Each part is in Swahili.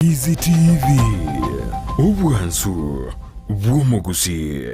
Ndizi TV Obwansu Gusii.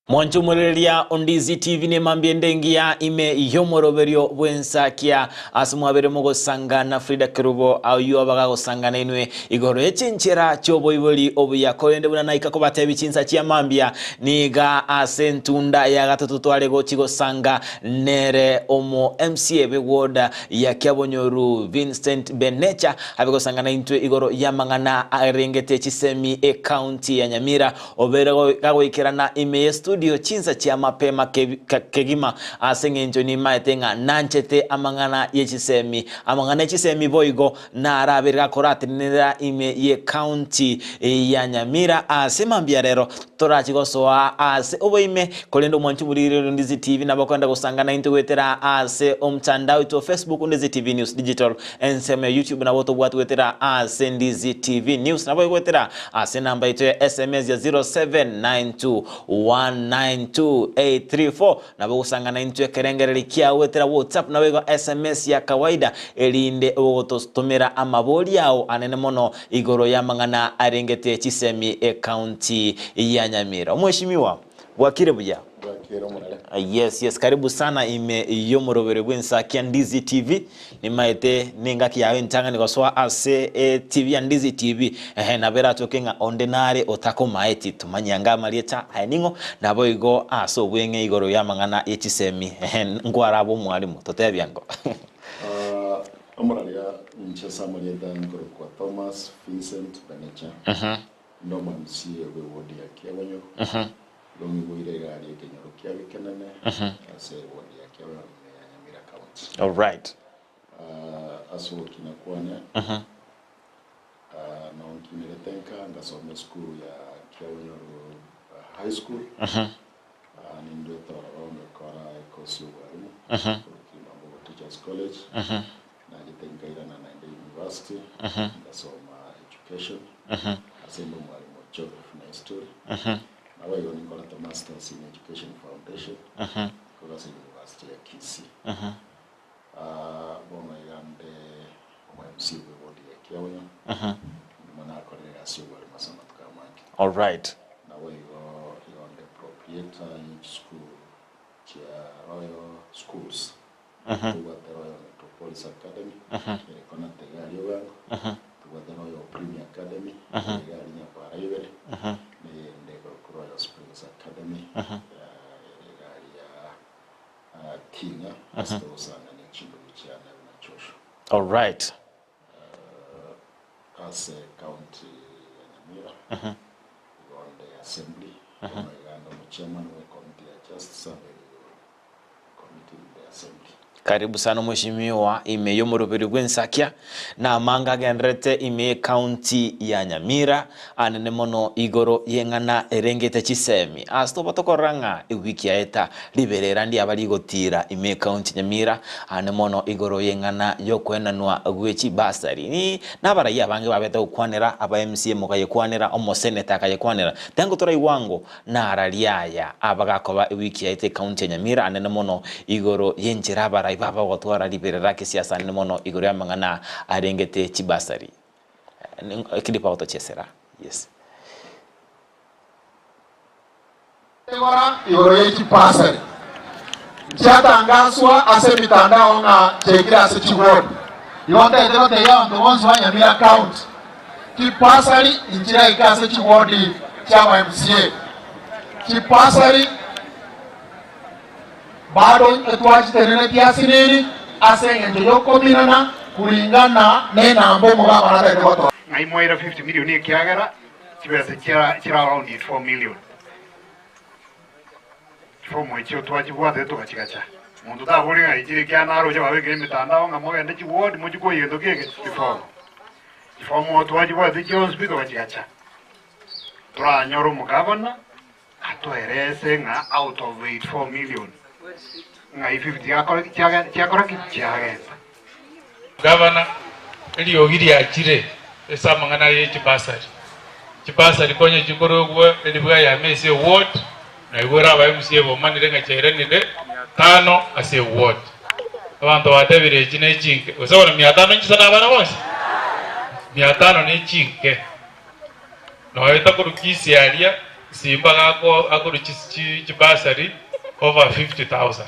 Mwanchumulilia Ndizi TV ne mambiendengia ime yomoroberio bwensakia asumwabere mogosanga na Frida Kerubo au yuabaga gosanga inwe igoro echinchera choboiboli obuyakorende buna naika kobate bichinsa chia mambia niga asentunda ya gatatu twale gochigosanga nere omo MCA bewoda ya KIABONYORU VINCENT BENECHA abigosanga na intwe igoro yamangana arengete chisemi county ya Nyamira obere gagoikirana ime studio chinsa chia mapema kegima asengenjo ni maetenga nanchete amangana yechisemi boigo na arabirga korati nira ime ye county ya Nyamira asemambia rero torachigosoa ase oboime kolendo mwanchumurire Ndizi TV nabakwenda gusangana intwetera ase omtandao to Facebook Ndizi TV News Digital enseme YouTube na boto bwatu wetera ase Ndizi TV News na bokwetera ase namba ito ya SMS ya 0792192834 na bogusangana intwe kerengereri kia wetera WhatsApp na wego SMS ya kawaida elinde ogototomera amaboli yao anene mono igoro yamangana arengete chisemi county ya Nyamira. Mheshimiwa Bwakire buya. Yes, karibu sana ime yomorobere bwensakia Ndizi TV ni maete ningaki yawe ntanga nikoswa ase TV ya Ndizi TV na bera tokenga ondenare otako maeti tumanyanga marieta aningo nabo igo aso bwenge igoro yamangana echisemi ngwarabo mwalimu totebyango Omuralia nchesa marieta ngoro kwa Thomas Vincent BENECHA no MCA wodi ya KIABONYORU longi boirega ali kenyoro kiabikenene ase wodi ya KIABONYORU ya Nyamira Counties. All right. Aso kinakwane na nkiniletenka ngasome school ya KIABONYORU high school ndio tawone kora kosi walimu kimambo teachers college na jitengaira na Nandi University ngasoma education asembo mwalimu geography na history now I only got a master's in education foundation because University ya Kisii bona yande MCA wodi ya KIABONYORU mana akorera asio wali masama tukamaki. All right. Now I go on the proprietor school Royal Schools to the Royal Metropolis Academy kona tegari wangu to the Royal Premier Academy tegari nya para ibere ni Royal Springs Academy tegari ya Tinga astosana ni chimbo chiana na chosho. All right. As a county ya Nyamira on the assembly and the chairman of the committee just served committee in the assembly. Karibu sana mheshimiwa ime yomorobere bwensakia na manga genrete ime county ya Nyamira anene mono igoro yengana erengete chisemi asto batokoranga wiki yaeta liberera ndi abaligotira ime county Nyamira anene mono igoro yengana yokwenanwa gwechi basari ni nabarayi abange babeta ukwanera aba MCA mukaye kwanera omo senator kaye kwanera tango tora iwango na araliaya abagakoba wiki yaeta county Nyamira anene mono igoro yenjera bara baba watwara liberera kisiasa ni mono igoro yamangana arengete chibasari kilipa otochesera. Yes. Igoro yechi pasari chatangazwa ase mitandao nga chekira ase chiward yonde eterote ya ndonzo wa Nyamira County kipasari injira ikase chiward cha MCA kipasari bado etwaji terene kiasi nini ase ngenjo yokominana kulingana nena ambo mugaba na tete bato ngaimoira 50 million ikiagera kibese kira around 4 million fomo icho twaji bwate tukachikacha mundu da buri ngai kiri kya naro je babege mitandao ngamogende chi ward mujiko yendo keke ifomo twaji bwate kyo hospital tukachikacha turanyora umugabana atoerese nga out of 84 million nga 50 cyakora kicyageza gavana ili ogiri akire esamangana chibasari konye chingorogwe elibwa ya mesi ward na igora aba MCA bomanire nga cherenire 5 ase ward abantu batebire chine chinke usabona 500 ngisana abana bose 500 ne chinke no ayita ku Kisii area simba gako akuru chibasari over 50,000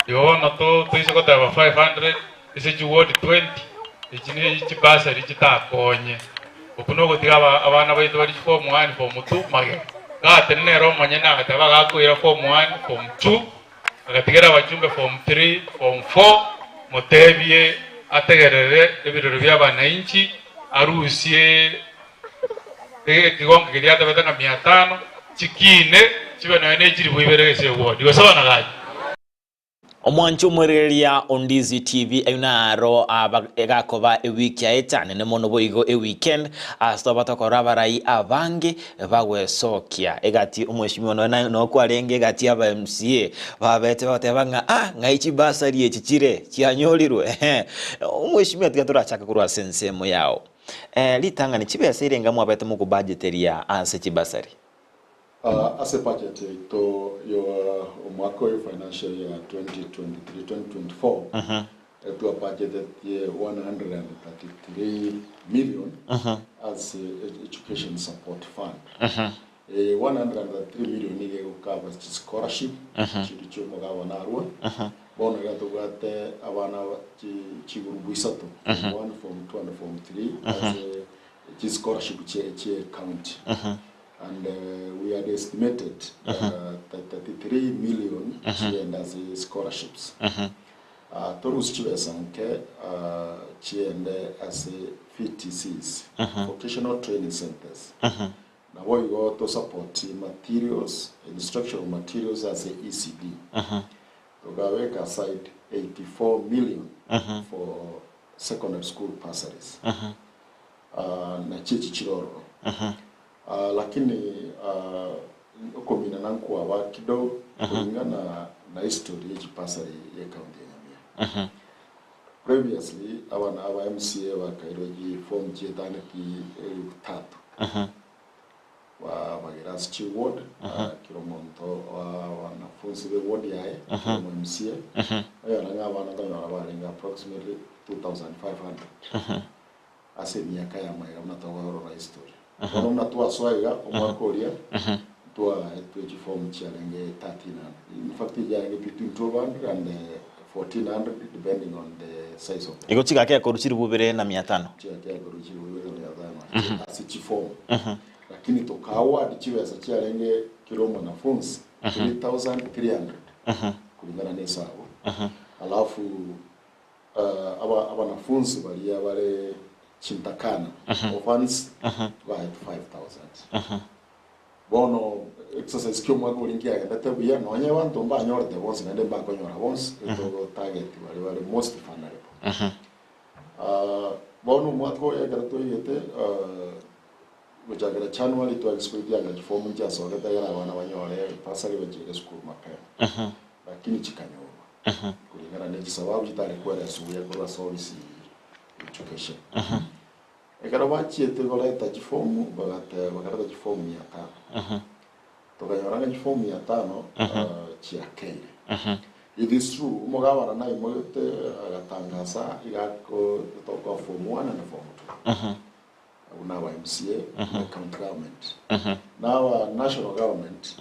yona to tuise kota 500 ise chiward 20 ichine chibasari chitakonye okuno gotiga abana baitu bari form 1 form 2 mage gatenero manyana ataba gakwira form 1 form 2 agatigera abajumbe form 3 form 4 motebie ategerere ebiroro by'abana inchi arusie kigonga kiriata betanga 500 chikine chibana ene chiri bwiberese wodi gosabana gaji omwancho mwereria Ndizi TV ayunaro egakoba ewiki ya etane nemono boigo weekend astoba tokora barai abange bagwesokia egati omweshimio no kwarenge egati aba MCA babete batebanga ngaichi basari echichire kianyorirwe omweshimio tigaturachaka kurwa sensemo yao litanga ni chibesa irenga mwabete mu budgeteria anse chibasari As a budget to your umwaka financial year 2023-2024, to a budgeted 133 million as education support fund. 103 million is cover scholarship, chicho magawa narwa. Bono gato gate abana chiguru buisato from 1 from 2 and from 3 as a scholarship che county. And we had estimated 33 million as scholarships. Torus Chivesanke as VTCs, vocational training centers. Now we go to support materials, instructional materials as a ECD. We have aside 84 million for secondary school bursaries. Na chichi chiroro. Lakini ukomina nankuwa wakido kulingana na history ya bursary ya county ya Nyamira. Previously our MCA wakairoji form jetane ki tatu. Wa bagirasi chi ward kilomonto wanafunzi we ward yae kilomo MCA. Ayo nanga wanadanyora warenga approximately 2,500. Ase miaka ya maira unatawaro na history. Ono natua swaiga omwakoria tua etuji form challenge 1300. In fact ya between 200 and 1400 depending on the size of iko chika ya koruchiri bubere na 500 chika ya koruchiri bubere na 500 asichi form lakini tokawa dichiwe sa challenge kilo mwanafunzi 3300 kulingana na hesabu alafu wanafunzi wale chintakana offense by 5,000. Bono exercise kyo mwago linkia ngata buya nonye wantu mba nyora de bonse ngende mba ko nyora bonse to target wale most vulnerable. Bono mwago ya garato yete bujagara January to expect ya ga form nja so gata yana wana banyore pasali bajere school mapema. Lakini chikanyoba. Kulingana na sababu jitale kwera suya kwa service education. Ekarabachi etegora tajifomu bagata jifomu ya 5. Tokayoranga jifomu ya 5 chiakere. It is true umugabana na imote agatangasa igako toka form 1 and form 2. Now MCA county government. Now national government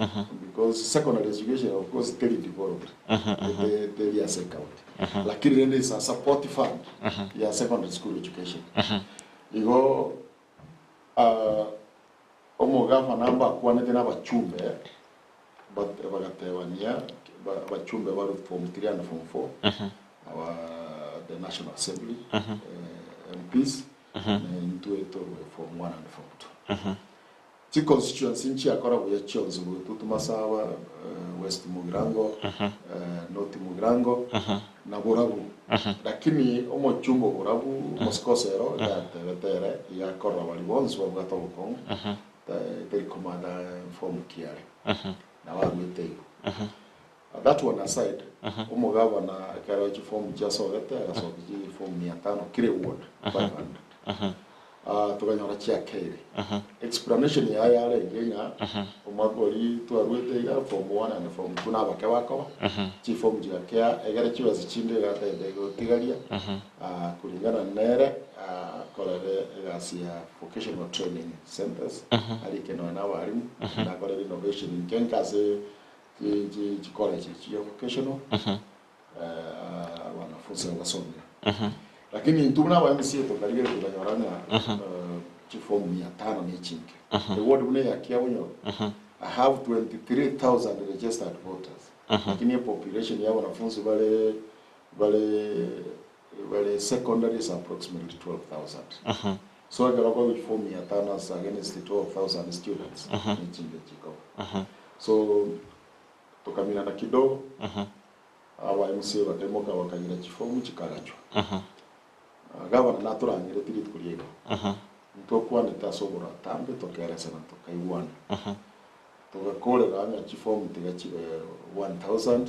because secondary education of course very developed. They are county. Lakini rende is a support fund ya secondary school education. Igo omugava namba kwanete na bachumbe bagatewania bachumbe bari form 3 and form 4 the National Assembly MPs into eto form 1 and form 2 ti constituency nchi akora buya chonzo tutumasawa West Mugirango North Mugirango na Burabu lakini omochumbo Burabu moskosero ya teretere ya korra bali bonzo bagato ko the commander from Kiare. Now I will tell you. That one aside, umugaba na karaji form just so that I saw the form 500 kile ward 500. Tukanyora chia kere. Explanation ya yale genya umagori tuarwete ya form 1 and form 2 na bakawako. Chi form ya kia egere chiwa zichinde gata ego tigaria. Kulingana nere kolere gasia vocational training centers. Ali keno na walimu na kolere innovation in kenkase college ya vocational wanafunzi wasomea. Lakini ntuna wa MCA tukalige tunyorana form 500 ni chinke. The ward mune ya KIABONYORU I have 23,000 registered voters. Lakini population ya wanafunzi wale secondary is approximately 12,000. So I got with form 500 against the 12,000 students ni chinke chiko. So tukamina na kidogo awa MCA watemoka wakagira chifomu chikagachwa. Gavana naturangire tiri kuriego. Ntokwa nitasobora tambe tokeresa na tokaiwana. Tugakore ganya chifomu tigachiwe 1,000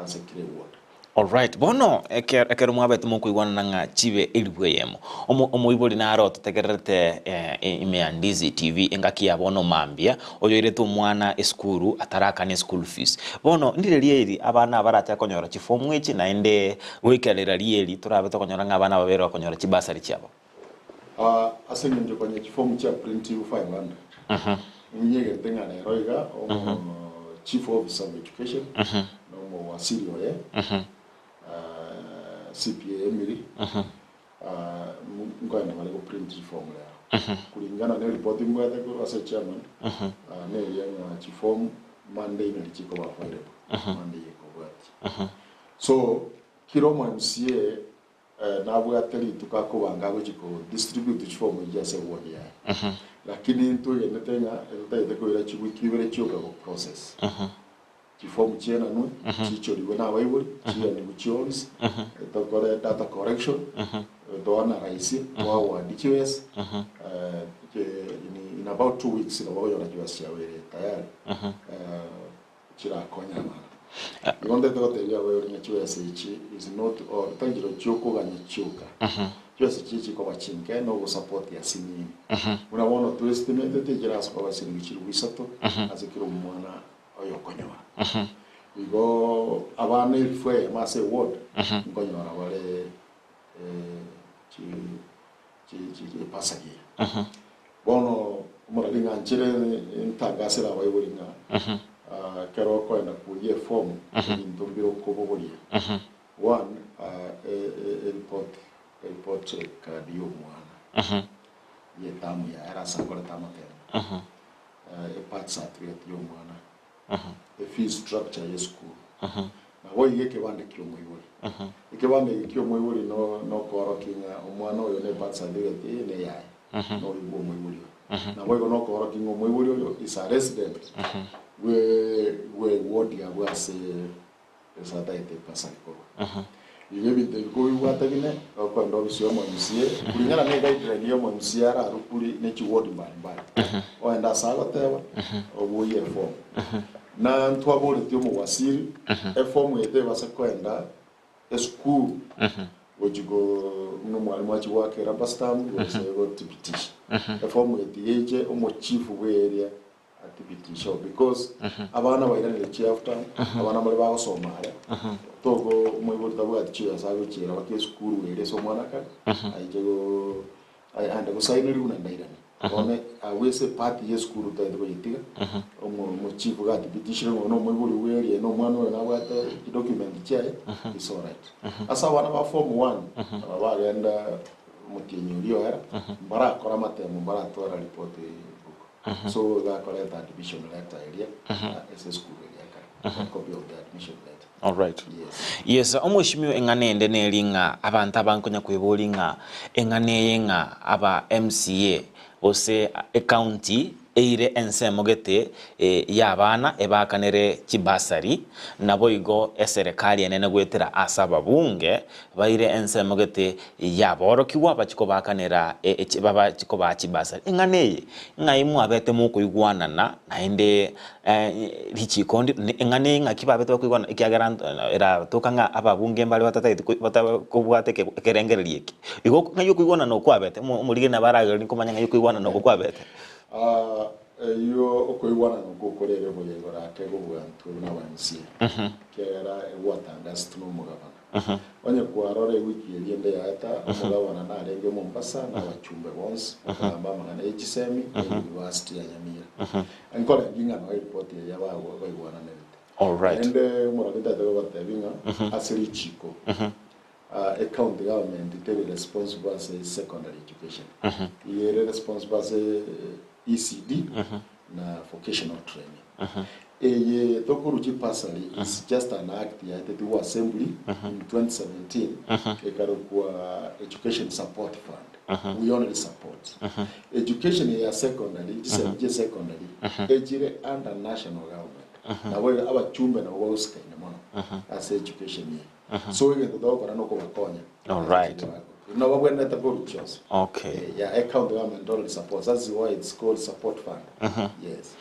as a clear ward. All right, bono ekero mwabete mo kuigwana nga chibe elibwe yemo omo iboli na aro tutegerete ime Ndizi TV engakia bono mambia oyo iretu mwana eskuru ataraka ni school fees bono ndire lieri abana barata konyora chifomu echi na ende wekelera lieri turabe to konyora nga abana babero konyora chibasari cyabo asenye nje kwenye chifomu cha print 500 nyege tenga na roiga chief officer of education no wasiri oye CPA Emily ngoenda wale print form leo kulingana na report mwete kwa ase chairman ne yana chiform Monday na chiko wa file Monday yeko bwati so kiromo MCA na bwateli tukakubanga bwiko distribute chiform yase wodi ya lakini to yene tenya entaite ko ira chiwikibere chyoka process form chena no chicho liwe na waibuli chia ni buchons tokore data correction doana raisi to wa DQS in about 2 weeks na wao yanajua sia wewe tayari chira konya mara ngonde tote ya wewe ni QS ichi is not or tanjiro choko ganye choka QS chichi kwa wachinke no go support ya sini unaona to estimate te jira kwa sini chiru wisato azikiro mwana oyo konyoa igo abana ilfwe mase ward ngonyora wale chi pasagi bono muralinga nchire ntagasira wayibulinga kero ko enda kuye form ndombiro ko bobolia one report card yo mwana ye tamu ya era sakora tamu tena part certificate yo mwana the fee structure ya school na woi yeke wande kyo moyori yeke wande kyo moyori no koro kinga omwana oyo ne batsa direct ne yai no ibo moyori na woi no koro kinga moyori oyo is a resident we ward ya wase esa daite pasako yebi de go wata gine ko ndo bisyo mo MCA kulingana ne guideline yo mo MCA ara rukuri ne chi ward mbali o enda sala tewa obo ye form na ntwabole tyo mo wasiri form yete basa kwenda school wojigo no mwalimu wachi wake rabastam wose go tipitisha form yete yeje omo chief we area activity because abana bayirane le chieftain abana bali ba osomara togo mwibota bwa chiya sago chira bake school were so mwana ka ayego anda go saineri una ndairani one awese party ye school to ndo yitiga mo chief ga activity no mwibuli were no mwana na wata document chae is all right asa wana ba form 1 aba genda mutinyuriyo era bara kora matemo bara tora report so that collect admission letter area SS school area copy of the admission letter. All right. Yes omushimio enganende nelinga abantu abankonya kwebolinga engane yenga aba MCA ose county eire ensemo gete yabana ebakanere chibasari nabo igo eserikali enene gwetera asaba bunge baire ensemo gete yaborokiwa bachiko bakanera baba chiko ba chibasari ingane ngaimu abete mu kuigwanana nainde richikondi ingane ngakibabete kuigwana ikiagara era tokanga ababunge mbali batakubwate kerengererie igo ngayo kuigwana no kwabete umurige na baraga ni kumanya ngayo kuigwana no kwabete yo okuigwana no gukorere buyego rake gubwantu na MCA kera watanga stuno mugabana onye kwarore wiki yende yata mugabana na renge Mombasa na wachumbe bonse amba mangana HSM University ya Nyamira ankora ginga no report ya bawo baigwana nete all right and muragita dawe batebinga asiri chiko a county government is responsible as secondary education. He is responsible as ECD na vocational training. A Tokuruji Pasari is just an act at the assembly in 2017. A education support fund. We only support. Education is secondary, just secondary. Under national government. Now we have a chumbe na woska in the morning as education. So we get the dog or no cover. All right. No, we're not about just. Okay. Yeah, account government only supports. That's why it's called support fund. Yes.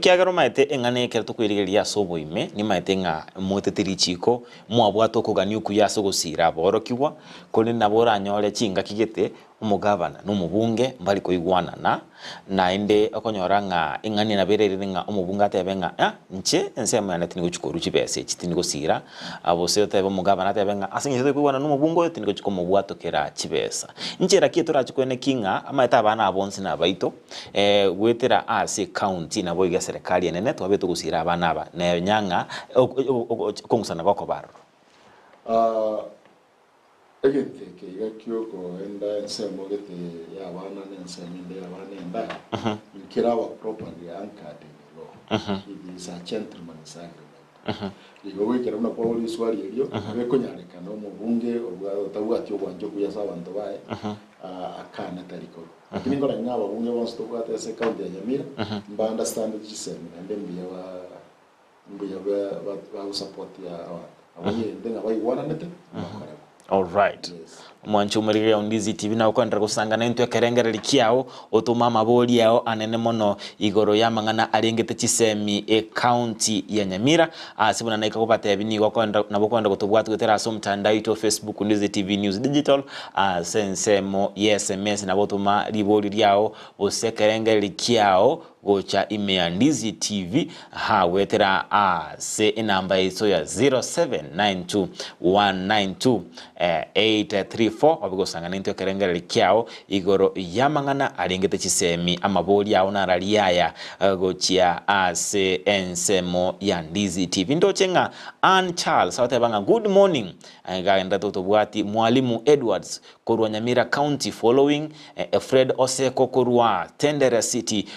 Kiagaro maite engane kerto kwirigeria sobo ime ni maite nga motetiri chiko mwabwato kugani ku yaso gusira borokiwa kone nabora nyore chinga kigete umugabana n'umubunge mbali ko igwana na inde akonyora nga engane naberere nga umubunga tebenga nche ensema na tini guchikoru chibese chitini gusira abo se tebe umugabana tebenga asinyeze kwigwana n'umubungo tini guchiko mubwato kera chibesa nchera kietora chikwene kinga amaita abana abonsi na baito gwetera ase county nabo iga serikali enene twabeto gusira abana aba na nyanga kongusana bako baro egete ke yakyoko enda ensemo gete yabana n'ensemo yabana enda kirawa properly anchored in the law. It is a gentleman's agreement. Igo wikera una police wali elio bekonyareka no mubunge obwatyo bwanje kuyasa abantu bae akana tariko lakini ngola ngaba bunge bonse tobwate se county ya Nyamira mba understand giseme ande mbiya ba support ya abanye ndenga bayiwana nete bakara. All right. Yes. Mwanchu murire Ndizi TV na ukwenda kusangana into kerengere likiao otuma maboli yao anene mono igoro ya mangana alengete chisemi county ya Nyamira asibona naika kupata bini wakwenda nabokwenda kutubwatu gutera so mtandao ito Facebook Ndizi TV News Digital sensemo SMS na botuma liboli lyao osekerengere likiao gocha ime Ndizi TV wetera se inamba iso ya 0792192834 wabigosangana into kerengere likiao igoro yamangana alengete chisemi amaboli yao na raliaya gochia ase ensemo ya Ndizi TV ndochenga Ann Charles watebanga good morning ngaenda totobwati mwalimu Edwards korwa Nyamira County following Fred Oseko korwa Tendere City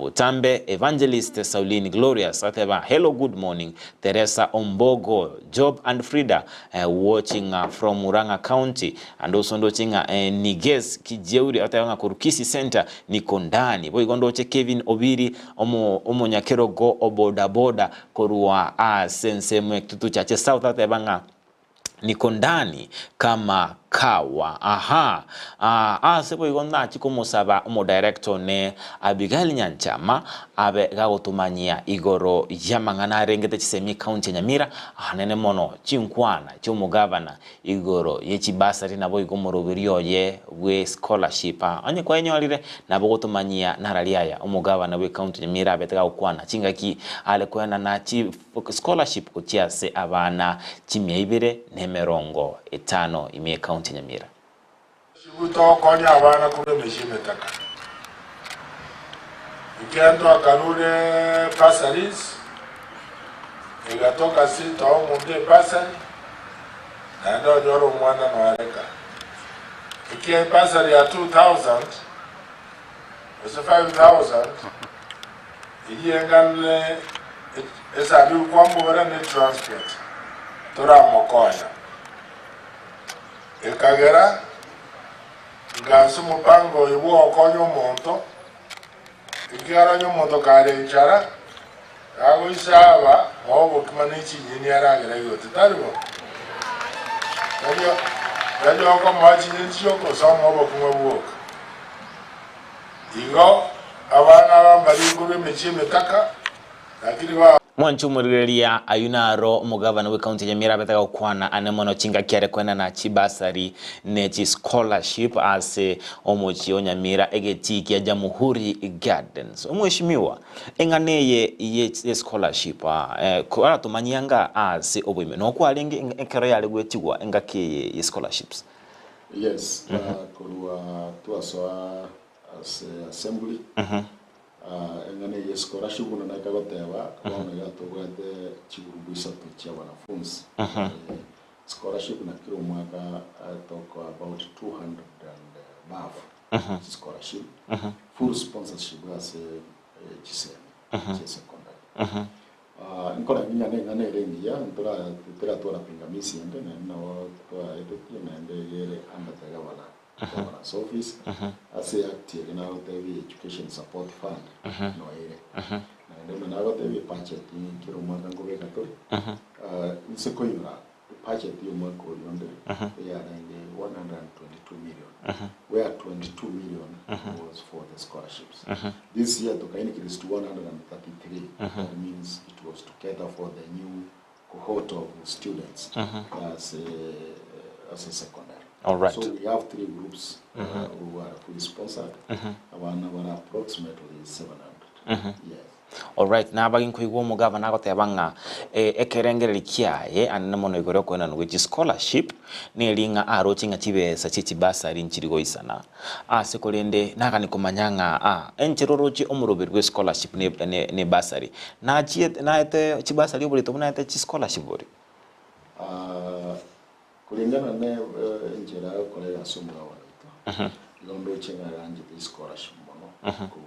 Butambe Evangelist Sauline Glorious ateba hello good morning Teresa Ombogo Job and Frida watching from Muranga County and also ndochinga Niges Kijeuri ateba Kurukisi Center Nikondani boigondoche Kevin Obiri omo Nyakerogo oboda boda korwa sensemo tutu chache South ateba Nikondani kama kawa sebo igonda chiko musaba umo director ne Abigael Nyanchama abe gagotumanyia igoro yamangana rengete chisemi county Nyamira nene mono chinkwana cy'umugabana igoro yechibasari nabo igomorobiriyo ye we scholarship anye kwenyorire nabo gotumanyia naraliaya umugabana we county Nyamira betega ukwana chingaki ale kwena na chi scholarship kuchiase abana chimyeibire nemerongo etano ime county Nyamira. Shibuto konya abana kube meshimetaka. Ikiando akarure pasaris. Igatoka sita omunde pasari. Nando nyoro mwana na wareka. Ikie pasari ya 2,000. Ose 5,000. Iye ngale esa biu kwa mbora ne transport. Tora mokoya. Ekagera ngasu mupango iwo okonyo monto ikiara nyomoto kare nchara ago isaba obo kimanichi nyini aragera yote taribo radio ko machi ni choko somo obo kuma buoka ingo abana bambali kuri mechime taka lakini wa mwanchumuriria ayunaro mugavana we county ya Nyamira betaka kwana anemono chinga kiare kwena na chibasari nechi scholarship ase omochi Nyamira egeti ya Jamhuri Gardens. Mheshimiwa enganeye ye scholarship kwa tumanyanga ase obwime no kwa lingi ekero yale gwetigwa engake ye scholarships. Yes, kurwa tuaswa as assembly. Engane ye scholarship na nakagotewa kwa gato gwete chigurubu isatu cha wanafunzi. Scholarship na kila mwaka toko about 200 and above. Scholarship. Full sponsorship as GSM secondary. Nkora ngane rengia ntora tora pingamisi ende na kwa edoki na ende yere anda tagawala. Governance office as active now the education support fund no ere na ndio the budget in kilo mwaka ngobe gato nseko yura budget yo mwaka yonde ya na 122 million where 22 million was for the scholarships this year to increase to 133 that means it was to cater for the new cohort of students as a secondary. All right. So we have 3 groups who are fully sponsored. One approximately 700. Yes. All right. Na bagin kuigwo mugavana agotebanga ekerengere kiaye anemono igoro kwena which scholarship ni linga arochinga chibesa chichibasari nchirigo isana sekolende naga nikomanyanga enchirorochi omurobirwe scholarship ne basari na chie na ete chibasari oburito na ete scholarship bori kulingana ne njera kolega somo wanaito londo chenga rangi the scholarship mono ku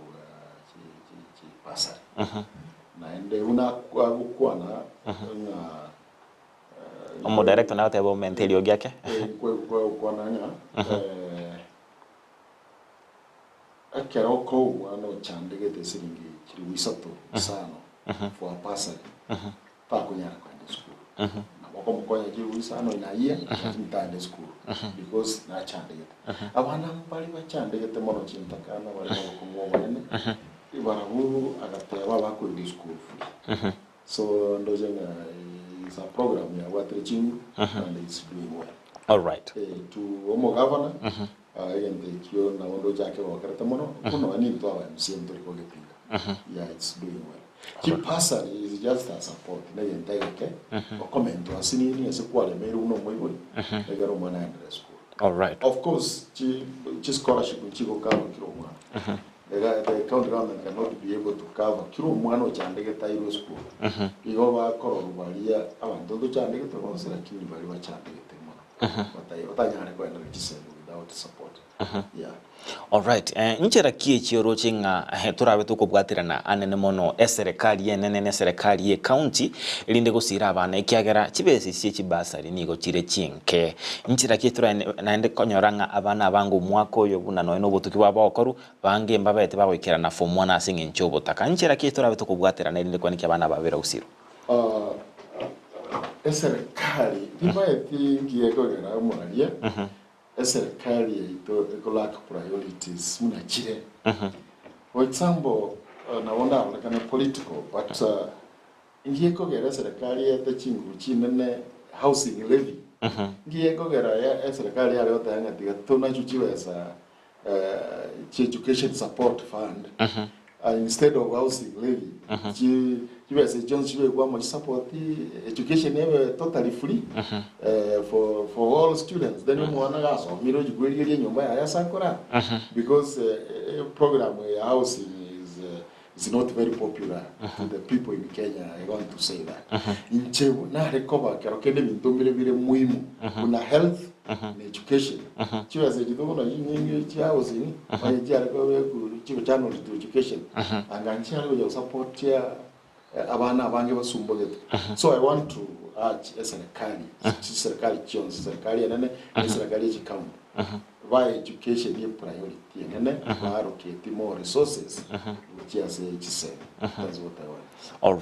chi basari na ende una kwa na omo director na tebo menteli ogiake kwa nanya akero ko ano chandege te siringi kiriwisato sano for a basari pa kunyara kwa school wako mkonya jiru sano ina year mtande school because na chandege abana mpali wa chandege te mono chintakana wale wako mwone ibaramu agatewa bako in school so ndoje is a program ya what teaching and it's doing well. All right. To omo governor and the kio na ondo jake wakarata mono kuno ani to aba MCA mtoriko gepinga yeah it's doing well. Kipasa is just a support na yenteke o comment asini ni esikwale meru uno moiboli egaro mwana andre school. All right. Of course chi scholarship chiko kama kilo mwana the county government cannot be able to cover kilo mwana chandege tairo school igo ba korobalia abantu ndo chandege to konsera kini bali ba chandege temona batanyare kwa ndo chisendo without support. Yeah. All right. Nchera kie chiorochinga turabe tukubwatirana anene mono eserikali yenene serikali ye county ilinde gusira abana ikiagera chibesi cie chibasari nigo chire chinke nchera kie tura naende konyoranga abana bangu mwako yo buna no botuki babokoru bange mbabete bagwikira na form 1 asinge nchobo taka nchera kie turabe tukubwatirana ilinde kwaniki abana babera usiro eserikali dibaeti ngiegorera muralia eserikali ito ekolaka priorities muna chire for example naona kana political but ngieko gera serikali ete chingu chinene housing levy ngieko gera ya serikali yale otanga tiga tona chuchiwesa education support fund instead of housing levy chiwesa John chiwe kwa mo support education ever totally free for all students then mwana gaso miro jigwiriye nyumba ya sakora because program housing is not very popular to the people in Kenya. I want to say that inche na recover kero kende mintombele bire muhimu kuna health na education chiwesa jidogo na nyingi chi housing kwa jia kwa chiwo channel to education anganchi algo support ya abana abange basumbogeto so I want to urge serikali chionzi serikali yanene serikali chikamu by education is priority, and then allocate more resources, which is that's what I want. All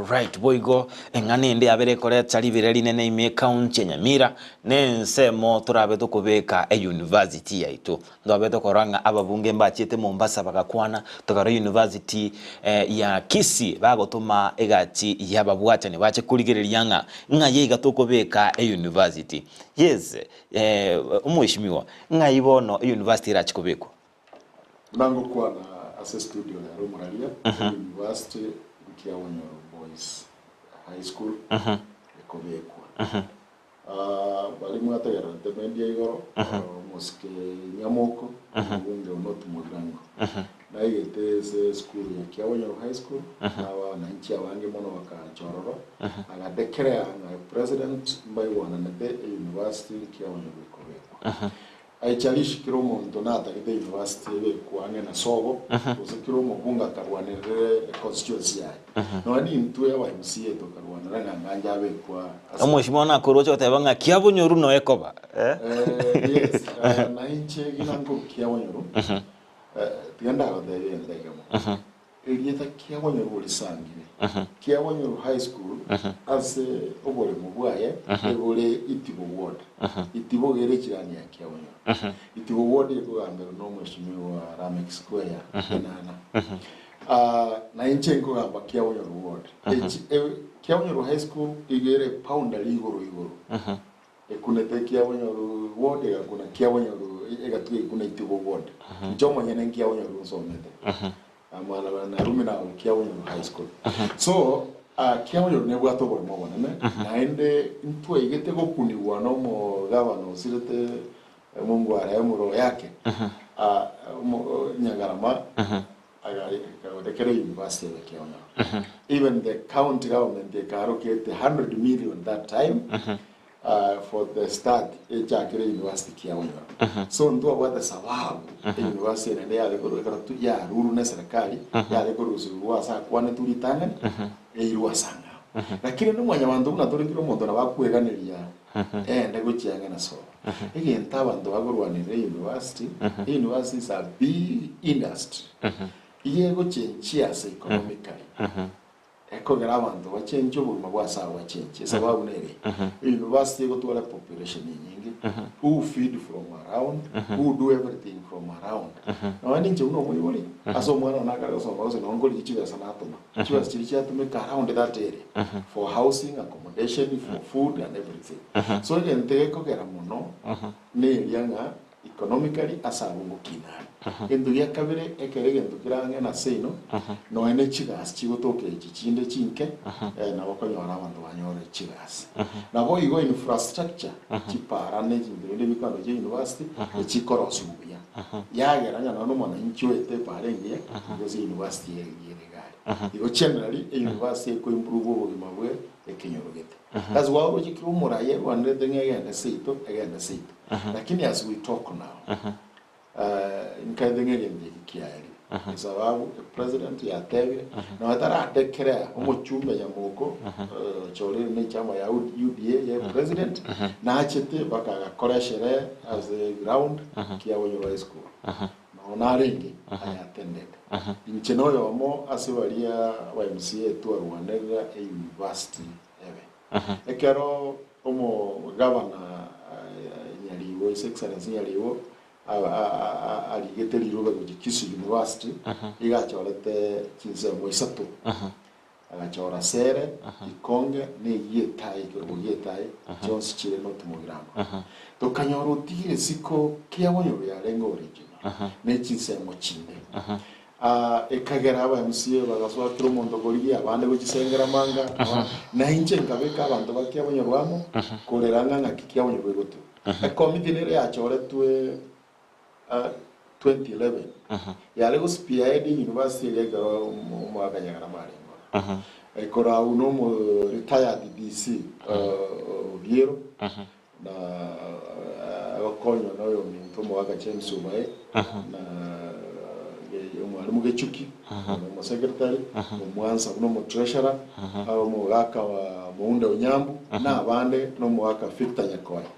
right, boigo engane ndi abere kore talibireri nene ime county Nyamira nensemo turabe tukubeka university yaitu ndo abeto koranga ababunge mbachete Mombasa bagakwana tokara university ya Kisii bagotuma egati yababwatane bache kuligereryanga ngaye igatukubeka university. Yes, umwishimiwa ngayibono university irachikubekwa nango kwa na as a studio ya Romuralia University KIABONYORU Boys High School ekobekwa balimu atagera temendia igoro moske nyamoko bunge unotu mugirango na igete school ya KIABONYORU High School awa na nchi abange mono bakachororo agadekerea na president mbai wana na university KIABONYORU ekobekwa aichalishi kiro muntu natagite university be kuange na sogo uzikiro mubunga karwanere constituency yae noni ntwe wa MCA to karwanere nganja be kwa omwishimo na kurocho tebanga KIABONYORU no ekoba yes na inche ginango KIABONYORU tienda odeye ndegemo eliyeta KIABONYORU lisangire KIABONYORU High School ase obole mubwaye ebole itibo ward itibo gerekirani ya KIABONYORU itibo ward yekugambira no mweshimiwa Ramek Square nana na inche ngogamba KIABONYORU ward KIABONYORU High School igere pound ligoro ekunete KIABONYORU ward yakuna KIABONYORU egatwe kuna itibo ward jomo nyene KIABONYORU somete amala na rumina KIABONYORU High School so KIABONYORU nebwa to bor mo ne naende ntwe igete go kuniwa no mo gavano sirete mungu arayemuro yake nyagarama aga university ya KIABONYORU even the county government they allocate 100 million that time for the start echakire university KIABONYORU so ndo abata sababu university na ya lekoro karatu ya ruru na serikali ya lekoro zuwa sa kwane tulitanga irwa sanga lakini no mwanya bantu na torikiro mondo na bakweganiria ndego chianga na so igenta bantu bagurwanire university is a big industry yego chenchia sa economically ekogera abantu bachenje obuluma bwasa bachenje sababu nere university go to la population nyingi who feed from around who do everything from around na wani nje uno moyiboli aso mwana nakara so bazo ngoli chiga sana atoma chiwa chiricha tumeka around that area for housing, accommodation, for food and everything so gente ekogera muno ne yanga economically asabu kina endo ya kabere ekerege ndukiranga na seno no ene chigas chigotoke chichinde chinke na bakonyora abantu banyore chigas na bo igo infrastructure chipara ne jindire bikano je university chikorosubuya yageranya no mwana nchiwete parenge because university yeregari igo generally university ko improve ubuzima bwe ekinyorogete that's why we chikuru muraye wande ngegende seito egende seito lakini as we talk now nkadengenge ndikiari sababu president ya tebe na watara dekrea umuchumbe ya moko chole ne chama ya UDA ya president na achete baka gakora shere as a ground KIABONYORU High School na onaringi I attended incheno yomo asibalia wa MCA tu arwanega a university ebe ekero omo governor nyaliwo excellence nyaliwo aligete liroga ku Kisii University igachorete kinse moisatu agachora sere ikonge ne yetai ko yetai Jones chile no tumugramo to kanyoro tire siko KIABONYORU ya lengo original ne kinse mochinde ekagera aba MCA bagaswa tro mondo goriya abande go kisengera manga na inche ngabeka abantu baKIABONYORU amo koreranga ngaki KIABONYORU goto committee nere yachoretwe 2011 yale go spearhead university legaro mu akanyagara marengo ekora uno mu retired DC Viero na akonyo no yo minto mu akachemsu bae na umwarimu gechuki mu secretary umwansa no mu treasurer abo mu waka wa muunda unyambu na abande no mu waka Victor Nyakoya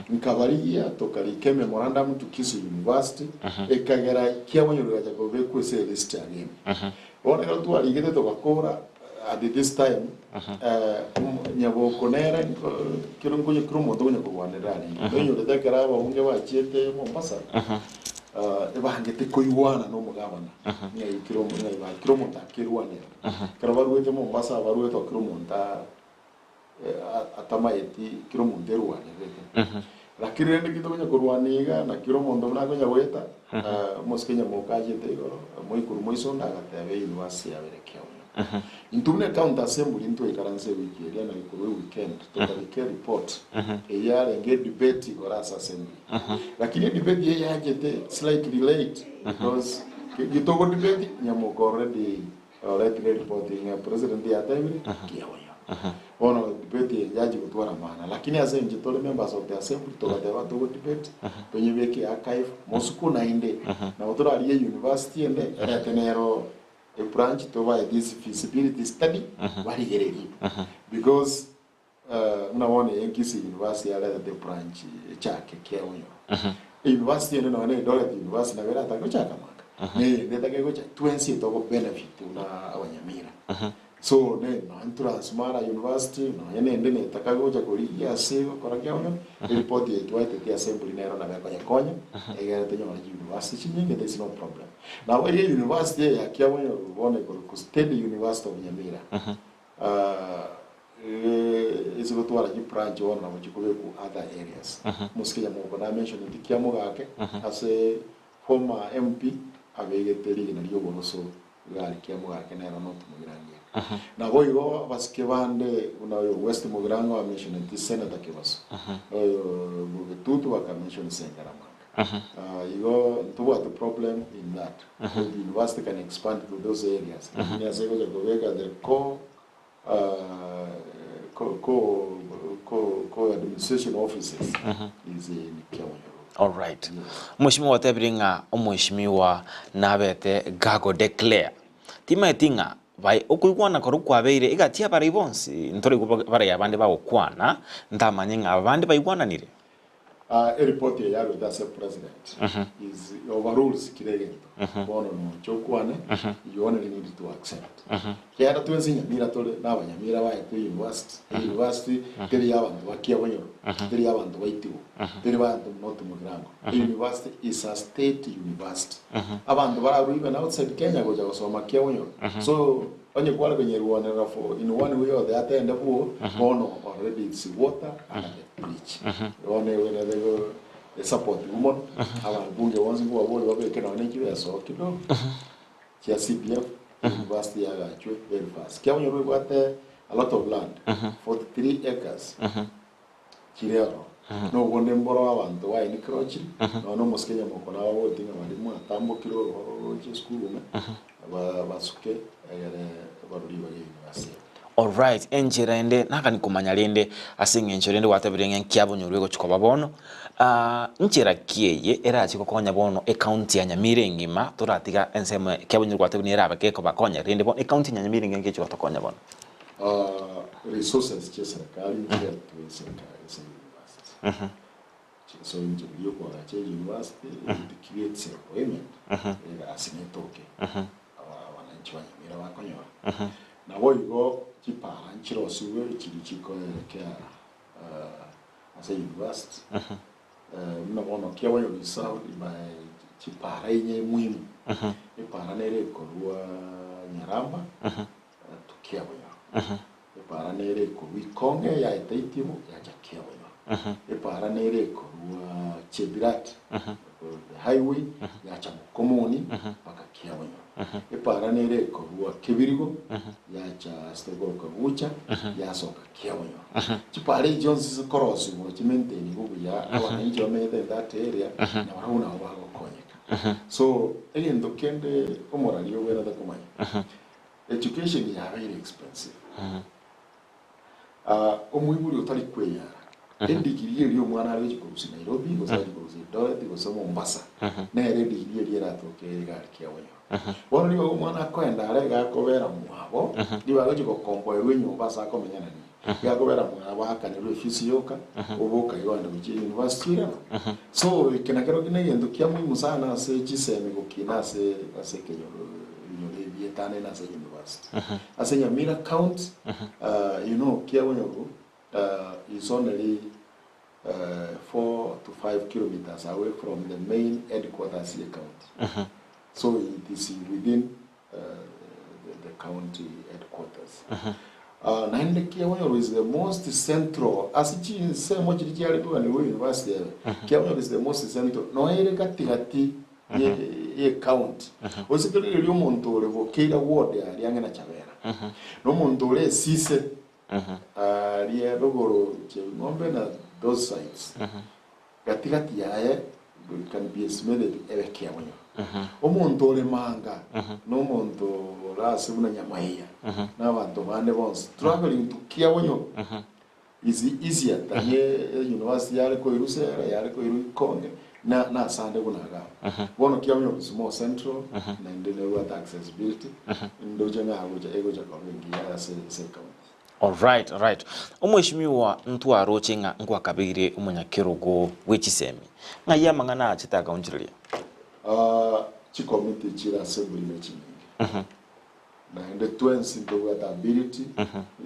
nkabariya tokalike memorandum to Kisii University ekagera KIABONYORU gaja gobe ku se list again ona ga tu ali gete to bakora at this time nyabo konera kiro ngoje kiro mondo nyako wanderani nyo de kara ba unge ba chiete Mombasa ebangete koiwana no mugabana ngai kiro ngai ba kiro monta kirwane kara baruete Mombasa baruete kiro monta atama eti kiro monderu wane bete lakini rende kito nyako rwaniga na kiro mondo na gonya weta moskenya mokaje te go moikuru moisonda gatebe university ya berekeo Intumne county assembly into ikaranse wiki ya na ikuwe weekend tukalike report eyale nge debate gorasa assembly lakini debate ya jete slightly late because gitogo debate nyamoko already reporting president ya time KIABONYORU ono debate yaji kutwara maana lakini ase njitole members of the assembly tokateba to debate penye weke archive mosuku na inde na otora aliye university ende tenero a branch to why this feasibility study wali gereri because unaona Kisii University ala the branch chake KIABONYORU university eno na dola university na vera tako chaka maka ne ndetake gocha twensi to benefit una abanyamira so ne no entrance mara university no ene ndene takagocha kuri ya seo kora KIABONYORU report yetu ite assembly nero na konya egere tenyo university nyingi there is no problem now where university ya KIABONYORU one ko State University of Nyamira is go to a branch one na mchukue ku other areas musikija mo na mention ndikiamo gake as a former MP abegeteri na ryo bonoso gari kiamo gake na era not mugirangia na boigo basike bande una West Mugirango wa mention the senator kibaso bugetutu baka mention sengarama you go to the problem in that the university can expand to those areas as I go the administration offices is in KIABONYORU. All right. Mheshimiwa watebiringa omheshimiwa nabete gago declare timetinga vai okuigwana koru kwabeire igatia bara ibonsi ntori bara yabande bagokwana ndamanyenga abande baigwananire a report ya yago that's a president is overrules kirege bono no chokwane you only need to accept kiara tuensi Nyamira tole n'abanyamira ba university teri y'abantu ba KIABONYORU teri y'abantu baitiwo teri bantu not Mugirango university is a state university abantu bararuibe na outside Kenya goja gusoma KIABONYORU so onye kwala kwenye ruwanera for in one way or the other and bono already it's water and bridge one when they go support women aba bunge wanzi kwa bole babeke na waneki ya so kido chia CPF university ya gachwe very fast KIABONYORU got a lot of land 43 acres kirero no wonde mboro abantu wa ni krochi no moskenya mokona wa tinga walimu atambo kiro je school basuke baruriba university. All right, enjirende nakani kumanyalende asinge enjirende watabirenge KIABONYORU go chikoba bono nchira kieye era chiko konya bono account ya Nyamira ngima toratiga ensema KIABONYORU watabirenge abake ko bakonya rende bono account ya Nyamira ngenge chiko tokonya bono resources chesa kali ya tuweza university so injiliyo kwa cha university it creates employment asinetoke wananchi wa Nyamira bakonyora na boigo chipara nchiro siwe chiri chiko elekea as a university mna bono KIABONYORU served by chipara yenye muhimu ipara nere korwa Nyaramba to KIABONYORU ipara nere korwa Ikonge ya itaitimu ya KIABONYORU ipara nere korwa Chebirat highway ya Chamukomoni paka KIABONYORU ipara nere korwa Kibirigo ya cha Stegoka Ucha ya soka KIABONYORU chipare Jones cross mo chimenteni bubu ya abananchi bamete that area na baruna bagokonyeka so egendo kende omorali obera da kumanya education is very expensive omwiburi utari kweyara degree eri omwana ali kurusi Nairobi gosa kurusi Eldoret gosa Mombasa na ere degree eri eratoke gari KIABONYORU bono niba omwana akwenda arega akobera mwabo niba goje gukomboerwe nyumba sa komenyana ni yakobera mwabo akanirwe fisi yoka oboka yonda mu university so kenakero kinegendo kya muhimu sana ase chiseme gukina ase kenyoro vietane na ase university ase Nyamira County you know KIABONYORU is only 4 to 5 kilometers away from the main headquarters here county. So it is within the county headquarters. And KIABONYORU is the most central, as it is so much university, KIABONYORU is the most central. No ere katigati ye county. Osikiri eri omuntu olevo keira ward ya yangena chabera. No muntu ole sise liya rogoro ngombe na those sites. Katigati yae can be estimated ebe KIABONYORU. Omuntu ole manga no muntu rase buna nyamaiya n'abantu bane bonse traveling to KIABONYORU is easier than university yale ko irusera yale ko irukonge na sande kunaga bono KIABONYORU is more central na ndene with accessibility ndoje ngabuja egoja kwa ya se county. All right. Umweshimiwa ntu arochenga ngwa kabire umunyakirogo wechisemi. Ngaya mangana achitaka unjiriya. Chi committee chira assembly mechimingi. Na ende twensi ndogo ability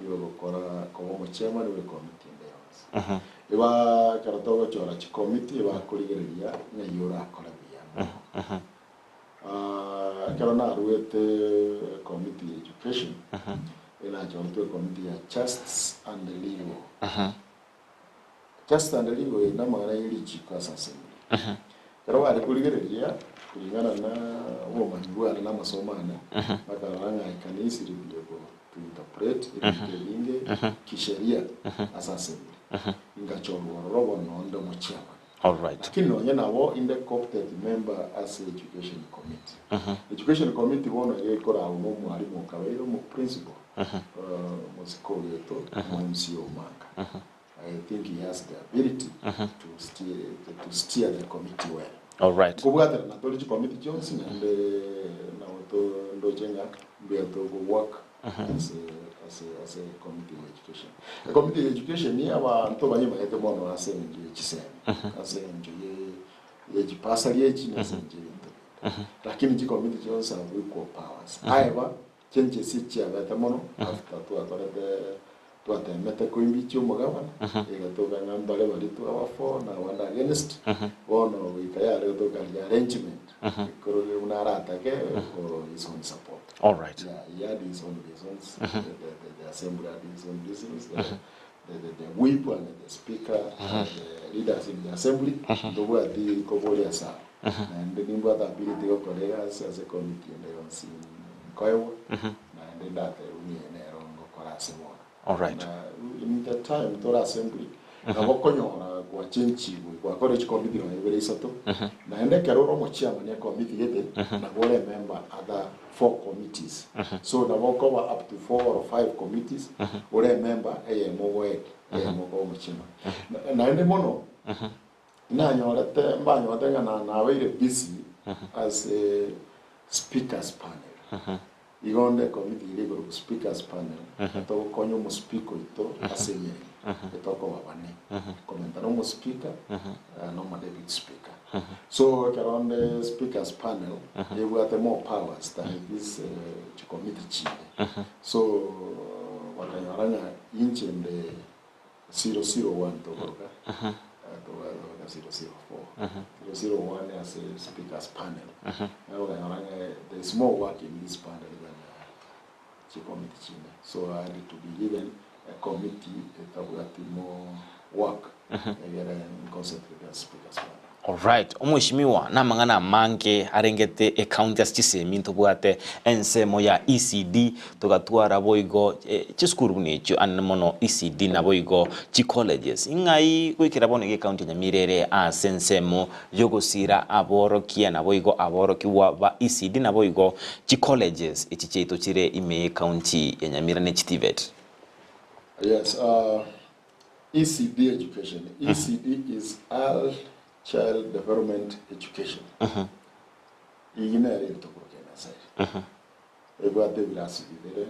yo kora ko chairman we committee ndeyos. Eba karatogo chora chi committee eba kurigereria na yora akora biya. Karona ruete committee education. Ina jonto committee ya justice and legal. Justice and legal ina mara ili chikasa assembly. Karo ari kurigereria kulingana na uwo manguana na masomana bakaranga ikanisi ribiyego to interpret ibinge kisheria as assembly ingachorwa robo nondo muchama. All right. Lakini nonye nabo in the co-opted member as education committee. Education committee wona yekora uno mwalimu kabairo mu principal musiko yeto MCA manga. I think he has the ability to steer the committee well. All right. Kubwata na knowledge committee Johnson and na wato ndojenga mbia to work as a committee of education. The committee of education ni abantu banyuma yete bono ase ngiye chiseme. Ase ngiye yeji pasali yeji na ngiye. Lakini ji committee Johnson have equal powers. However, change si chia bata mono after to atore tuate mete kuimbicho mugabana egatoga ngambale balitu abafo na wanda against bono ikayare to kali arrangement koro unarata ke or his own support. All right. Yeah, he had his own reasons. The assembly had his own reasons. The whip and the speaker and the leaders in the assembly the word the kobolia sa and the nimba the ability of colleagues as a committee and they don't see koyo and that we nerongo korase mo. All right. In the time to assembly abokonyora kwa chenchi kwa college committee na ibere isato na ende keroro mo chairman ya committee yete na bole member other 4 committees so na boko up to 4 or 5 committees bole member mowe mo chairman na ende mono na nyorete mbanyo tenga na weire busy as a speakers panel. Igonde committee ile group speakers panel to konyo mo speaker ito asenye etoko babane komentaro mo speaker no ma David speaker so around the speakers panel they were the more powers than this committee chief so wakanyaranya inchi the 001 to goka to 004 001 as a speakers panel there is more work in this panel than committee. So I need to be given a committee that more work in concept with the speakers. All right. Omweshimiwa na mangana mange arengete e county astisemi ntubwate ensemo ya ECD tugatwara boigo chiskuru necho anmono ECD na boigo chi colleges ingai kwikira bonege county Nyamirere a sensemo yogosira aborokia na boigo aborokiwa ba ECD na boigo chi colleges echicheto chire ime county ya Nyamira ne chitivet. Yes, ECD education. ECD is Early Child Development Education. Igina eri tokokena sai. Ego ate birasi bibere.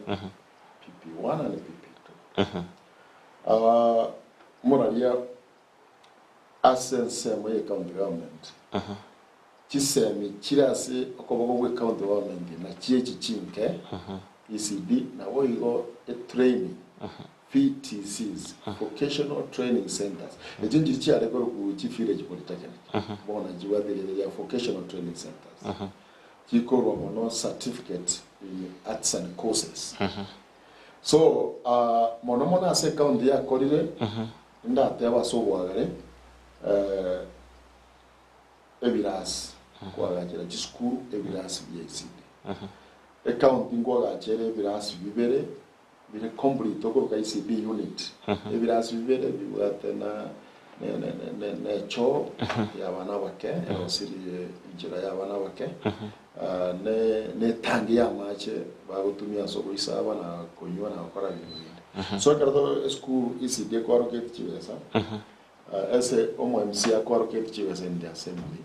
PP1 and PP2. Moralia asense mo county government. Chisemi chirasi okoboko we county government na chiechi chinke. ECD na wo igo a training. VTCs, Vocational Training Centers. Ejinji chi arekoro ku chi village polytechnic. Bona jiwa de vocational training centers. Chiko no certificate in arts and courses. So monomona se county ya kolire nda tewa so wagare ebiras kwa gajira school ebiras BACD. Account ngwa gajere ebiras bibere bile complete oko ka ICD unit. Ebiras bibere bibwate na cho ya bana bake osiri injira ya bana bake ne tangi ya mache bagutumia soko isaba na konywa na okora bibiri. So karado school ICD ko rocket chiwesa. Ese omo MCA ko rocket chiwesa in the assembly.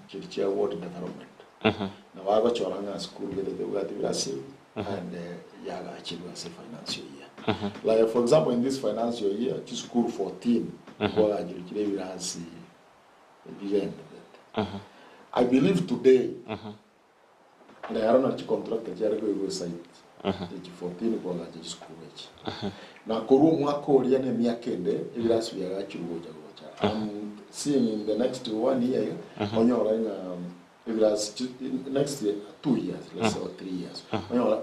Chirichia ward development. Na wago choranga school gede de ugati birasi and yaga chilwa se financial year. Like for example in this financial year to school 14 kwa ajiri birasi began. I believe today na yarona chi contract jari go website. Age 14 kwa ajiri school age. Na koru mwaka oria ne miakende birasi yaga chilwa jago. I'm seeing in the next 1 year onyora na next year 2 years, let's say, or 3 years.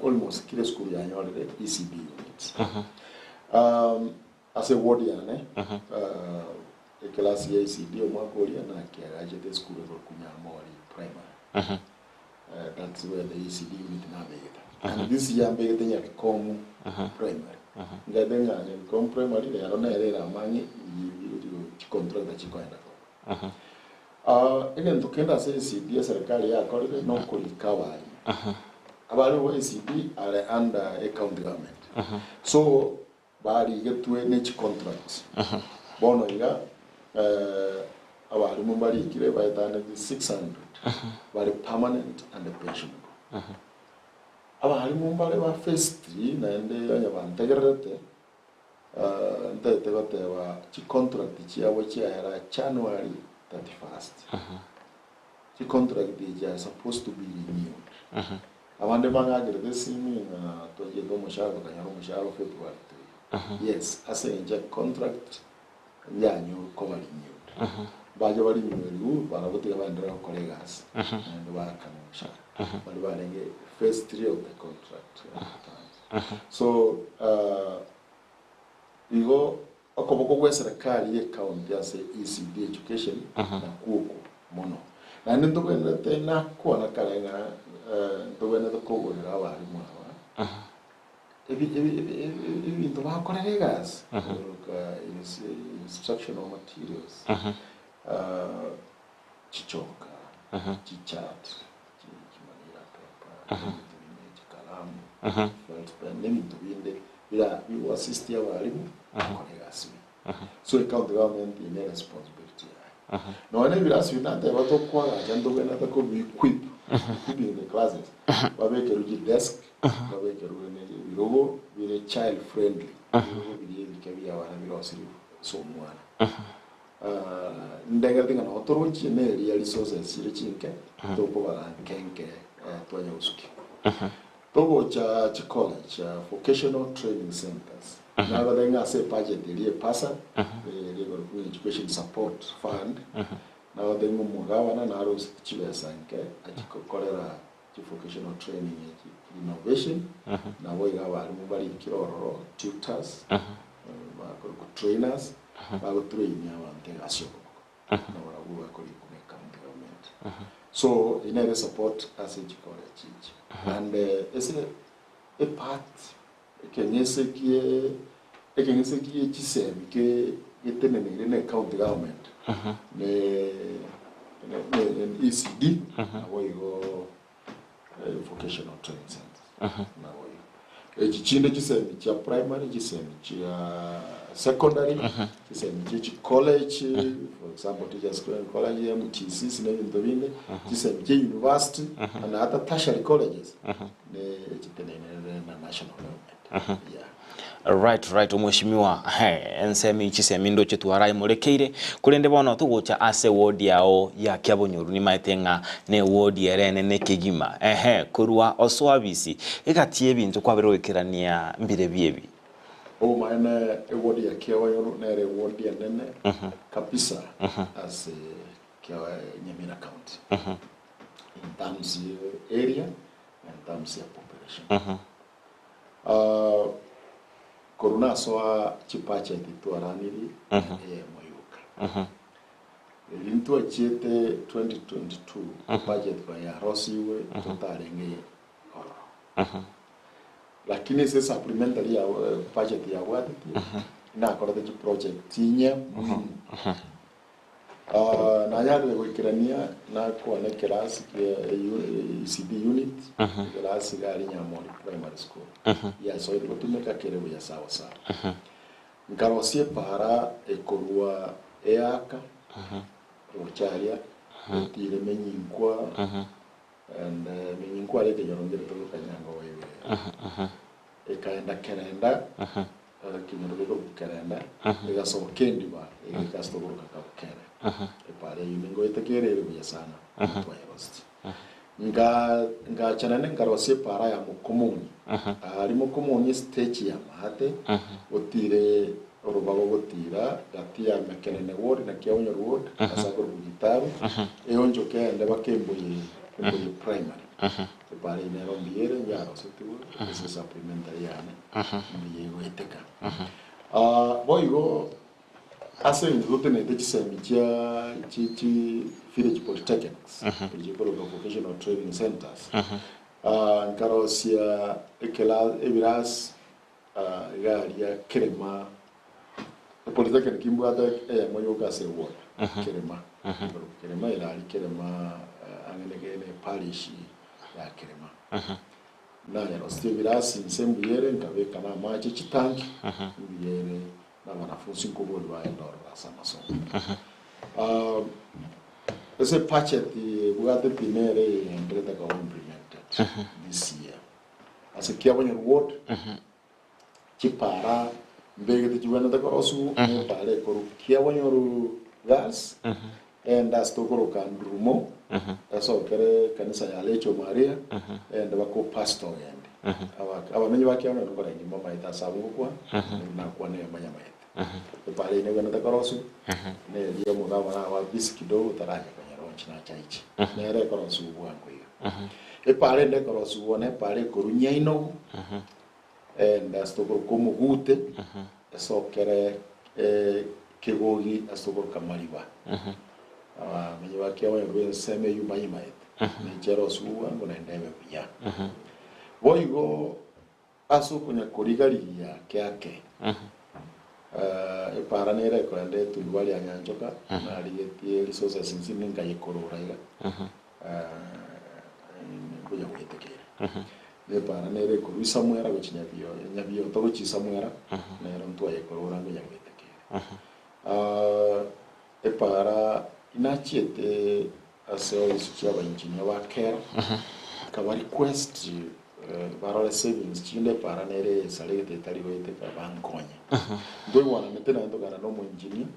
Almost kila school ya nyole ECD units. As a ward yane, class ya ECD omwakolia na kiagaje the school for kunyamori primary. That's where the ECD unit na begeta. And this year begeta ya com primary. Ngadenga ne com primary ya rona era mangi control da chikoenda ko. Again, tukenda ECD serikali ya kolile no kulikawa. Abali wa ECD are under a county government. So bali get to a contract. Bono iga abali mumbali kile baitana 600. Bali permanent and pensionable. Abali mumbali wa phase 3 na ende ya bantegerete ndete gote wa chi contract chi yawe chi era January 31st. The contract is supposed to be renewed. Awande manga agreement simi na toje do mushahara kanyaro mushahara February 3. Yes, as a contract ya new cover renewed. Baje bali renewed para botiga bandera colleagues and work and mushahara. Bali balenge phase 3 of the contract. So igo okoboko kwa serikali ye county ya se ECD education na kuko mono na ndo kwenda tena kwa na kalenga ndo kwenda ko na abari mwa ebi ndo ba kolegas ka instructional materials chichoka chichat chimanira paper kalamu felt pen nemi tubinde bila we assist ya walimu kolegas. So the county government in their responsibility. No, I never ask you not about to call and do another could be equip in the classes. Babeke Ruji desk, Babeke Ruji with a child friendly. So one. Negating an authority in a resources, Sirichinke, Topo and Kenke, Toyauski. Togo College, vocational training centers. Now they are say budget the pasa the education support fund. Now they mugawana na ros chibesanke atiko kolera vocational training innovation. Now we have mubali kiroro tutors, trainers, train ya asio. Now we are calling government. So in every support as college and it's a part kenyese kie chisemi ke etenene ne county government ne ECD we go vocational training center na we ekichinde kisemi kya primary kisemi kya secondary kisemi kya college for example teachers college ya MTC sine bintu binde kisemi kya university and other tertiary colleges ne ekitenene na national government yeah. Right omweshimiwa ensemi chisemi ndo chitwara murekeire kurende bono tugucha ase ward yao ya Kiabonyoru ni maitenga ne ward yerene ne kigima kurwa oswabisi igatie bintu kwabirwekirania mbire biebi maana ward ya Kiabonyoru na re ward ya nene kabisa as Nyamira County in terms of area and terms of population Corona soa chipache titwaraniri moyuka. Lintu achete 2022 budget kwa ya rosiwe tutarenge oro. Lakini se supplementary ya budget ya wadi na akora the project tinye na yale wikirania na kwa ne class ya ECD unit class gari Nyamori primary school ya so ilo tumeka kerewe ya sawa sawa nkarosie para ekorwa eaka ucharia tire menyinkwa and menyinkwa leke yorongere to kanyango wewe ekaenda kerenda kinyoroko kerenda egaso kendi ba egasto goroka kakere pare yumingo itekerere buya sana twa yost nga chanane ngarose para ya mukomuni ari mukomuni stage ya mate otire orubago gotira gati ya mekenene ward na Kiabonyoru ward asakuru bugitaru eonjo kende bakembuye primary pare inero mbiere yaro setu ese supplementary yana mbiye weteka boygo ase ndote ne tekisemi kya village polytechnics village vocational training centers nkarosia ekela ebiras gari ya Kerema polytechnic kimbwata moyoka se wo Kerema ila Kerema angenegene parish ya Kerema na ya rosti biras insembuyere nkabeka na maji chitanki mbiyere na wanafunzi kubuli wa endoro rasa masomo ese budget bugate pinere ndreta ka implemented this year ase Kiabonyoru ward chipara mbege de juana da korosu pare koru Kiabonyoru gas and as to koro kandrumo aso kere kanisa ya Lecho Maria and bako pastor yende abamenyi bakiabonyoru kora ngimo maita sabu kwa na kwa ne manyama pale ne gana takorosu ne dia muda wana wa biskido taranya kwenye ronchi na chaichi ne re korosu bwangu hiyo pale ne korosu wone pale korunya ino ndasto ko mugute so kere kegogi asto ko kamaliba menye wakia wa seme yuma yima ne jero su wangu na ndebe pia boigo aso kunya korigari ya kyake para nere ko ande tulwali anyanjoka na aliyetie resources nzini ngayikorora iga kuja kuyitekera ne para nere ko bisamwera gochinyabio nyabio to gochisamwera nero ntwa yikorora kuja kuyitekera para inachiete aseo isuchia ba engineer wa care ka request barole savings chinde para nere salete tari wete ka bankonya ndoi wana metena ndo kana no mo engineer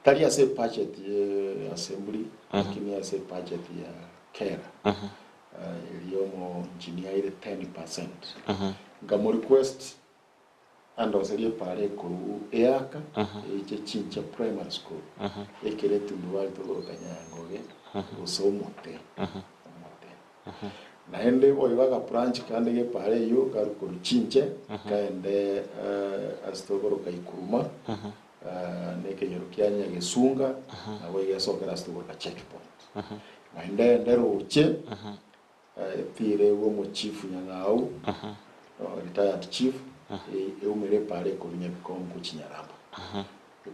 tari ase budget assembly lakini ase budget ya care iliyomo engineer ile 10% ngamo request ando serie pare ko eaka eche chincha primary school ekere tunduwali to kanyangoge usomote na ende oiwaga branch kandi ge pare yo karu ko chinche kaende astogoro kaikuruma ne kenyoro kyanya gesunga na we yasokera astogoro ka checkpoint na ende roche tire wo mo chief nyangau retired chief umere pare ko binyabikongo chinyaramba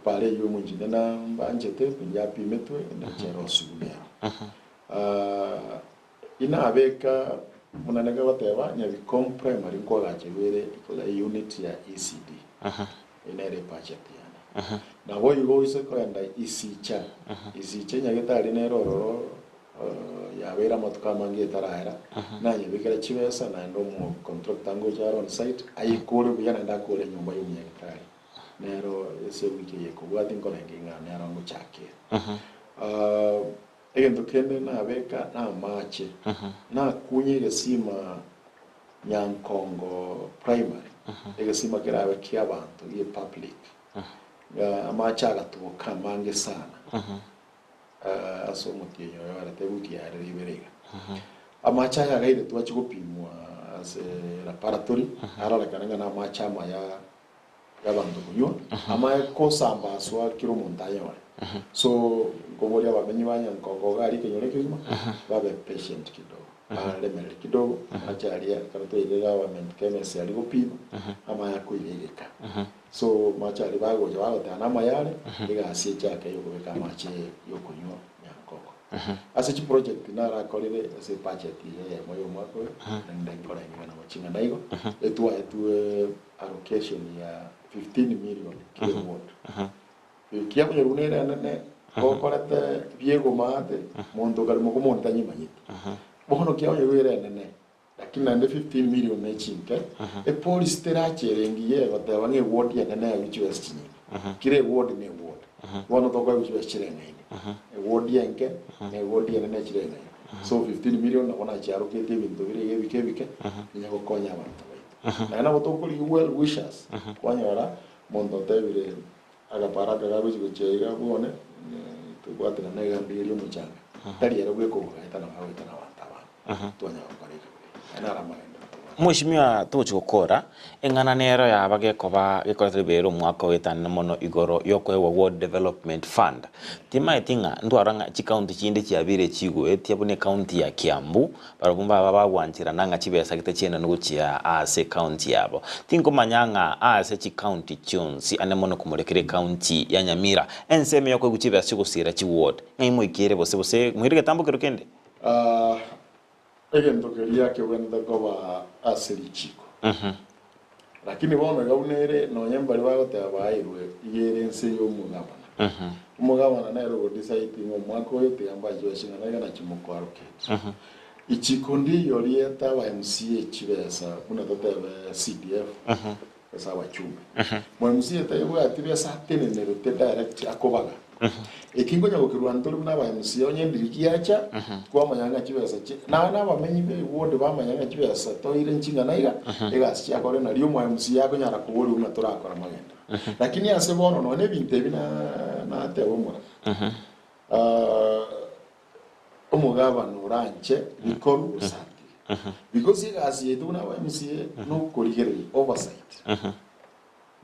pare yo mo njina mbanjete pinyapimetwe na chero sugumero ina abeka munanega bateba Nyabicom primary kwa gachebere ikola unit ya ECD inere budget yana na boy go ise ko enda isicha isicha nyagitari neroro ya vera matuka mangi tarahera na nyabikira chibesa na ndo mu contract ngo jaro on site ayikore buyana ndakore nyumba y'umunyagitari nero ese wiki yeko bwati ngona nginga nero ngo chake egento kende na beka na mache na kunye gesima Nyankongo primary egesima kirabe kiabantu ye public amacha agatuka mange sana aso mutiyo yarate wiki yare riberega amacha yagaire twachigopimwa as laboratory arala kananga na amacha maya yabantu kunyo ama kosamba aswa kiro montayo so ngoboria bamenyi banya Nkongo gari kenyore kizima babe patient kidogo balemele kidogo acharia karato ile government chemist ali gopima ama yakuireka so machari bago jwalo tana mayale igasi chake yo kubeka mache yo kunyo Nkongo ase chi project na ra kolire ase budget ye moyo mwako ndengora ngana machinga naigo etu allocation ya 15 million kilowatt KIABONYORU nene kokorete biego mate mondo kalmo ko montaña manyiti bono KIABONYORU nene lakini ande 15 million na chinke e police teracherengiye bataba nge ward ya nene ya UCS kire ward ne ward bono to kwa UCS chirengaini e ward yanke ne ward ya nene chirengaini so 15 million na bona charo kete bintu bire bike nyako konya abantu na botokuli well wishers kwanyora mondo tebire agaparaka gabuji kuchega bone tubwatira nega mbiri muchanga tari yero gweko gaitana gaitana wantaba tonya bakarika ana ramagenda Mwishimiwa tuchukora engana nero ya bagekoba gekorebero mwaka wetana mono igoro yokwewa World Development Fund tima etinga ndwaranga chikaunti chinde chiabire chigo etiabune county ya Kiambu barabumba babagwanchira nanga chibesa kitachena nuguchia ase county yabo tinko manyanga ase chikaunti chonsi ane mono kumulekere county ya Nyamira enseme yokwe guchibesa chigusira chi ward ngimo ikire bose mwirige tambo kirokende egento keria ke wenda koba asiri chiko lakini bono gaunere no nyambali bagote abairwe igerense yo mugabana umugabana nero go decide ngo mwako yote ambaje washinga na chimukwaruke ichiko ndi yorieta ba MCA chibesa kuna totebe CDF esa wachumbe mo MCA tayo atibya satene nero te direct akobaga ikingo nyago kirwantoro na ba MCA onyendirikiacha kwa manyanga chibesa na bamenyi be wode ba manyanga chibesa to ile nchinga naiga egasi akore na rio mwa MCA yako nyara kuburi una turakora magenda lakini ase bono no ne binte bina tebo mura omugaba no ranche bikoru usati because egasi yetu na ba MCA no korigere oversight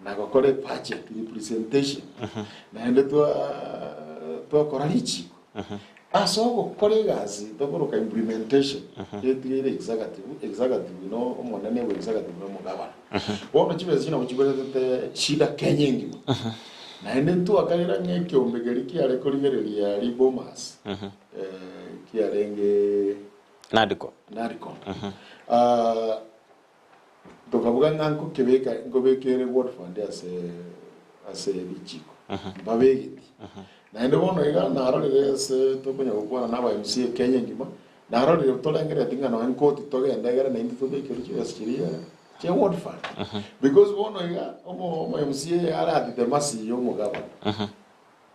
na gokore budget representation na ende to koralichi aso gokore gazi to koroka implementation yetire executive no omonane we executive no mugabana bono chibese chino chibese shida kenyengi na ende tu akalira nyeke ombegeri ale korigereria ribomas kiarenge nadiko tokabuga nganko kebeka ngobekere word fund ase bichiko babegiti na ende bono iga narore se tokonya gukwana naba MCA Kenya ngima narore tolengere tinga no enkoti togenda gere na indi tobekere chiria che word fund because bono iga omo MCA ara de masi yo mugaba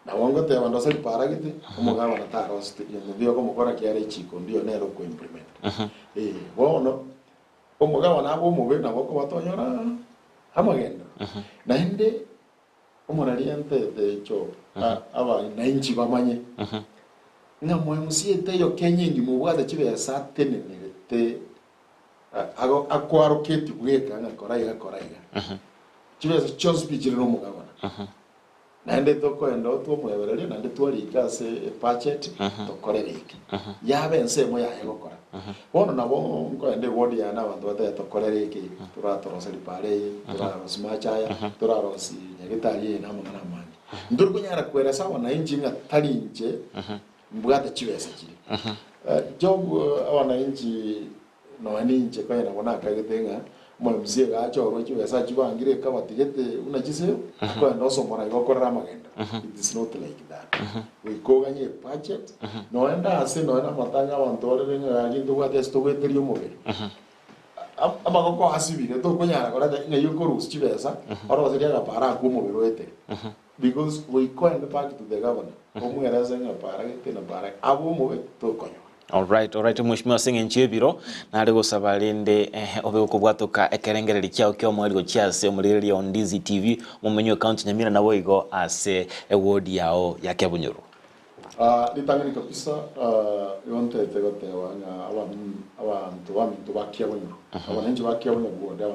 na wango te wando se paragiti mugaba na taro studio ndio como kora kiare chiko ndio nero ko implement bono omugabo nabo mube nabo ko batonyora amagenda na ende omoraliente de cho aba nainchi bamanye na MCA te yo Kenya ngi mubwada chibesa tenene te akwaro keti bweka na koraiga chibesa chose bichire no mugabana na ende toko endo to mweberere na ende twari kase budget to korereke yabe nsemo yaye gokora bono nabo ngo ende wodi ya nabantu batatu korereke turatoroseri pare turarosmachaya turarosi nyagitari na mwana mani ndurgo nyara kwera sawa na injinga talinje mbwata chibesa kiri job abana inji no ani nje kwa na wana ka getenga mo MCA ga choro chu esa chu angire ka batigete una chise kwa ndo so mora go korra magenda. It is not like that. We go ganye budget no enda ase no ena matanga wantore nga gindu wa testo weterio mobe. Ama ko asibire to kunyara kora nga yuko rus chibesa oro seria ga para ku mobe wete. Because we coin back to the governor. Omwereza nga para gete na para abo mobe to konyo. All right, Mheshimiwa Singe Nchebiro na ari gusaba rinde obe ukubwatuka ekerengereri kyao kyo mwari go cyase muri on Ndizi TV mumenyo account Nyamira nabo igo ase award yao ya KIABONYORU. Litangani kabisa yonte tegotewa nga abantu ba KIABONYORU. Abanenje ba KIABONYORU boda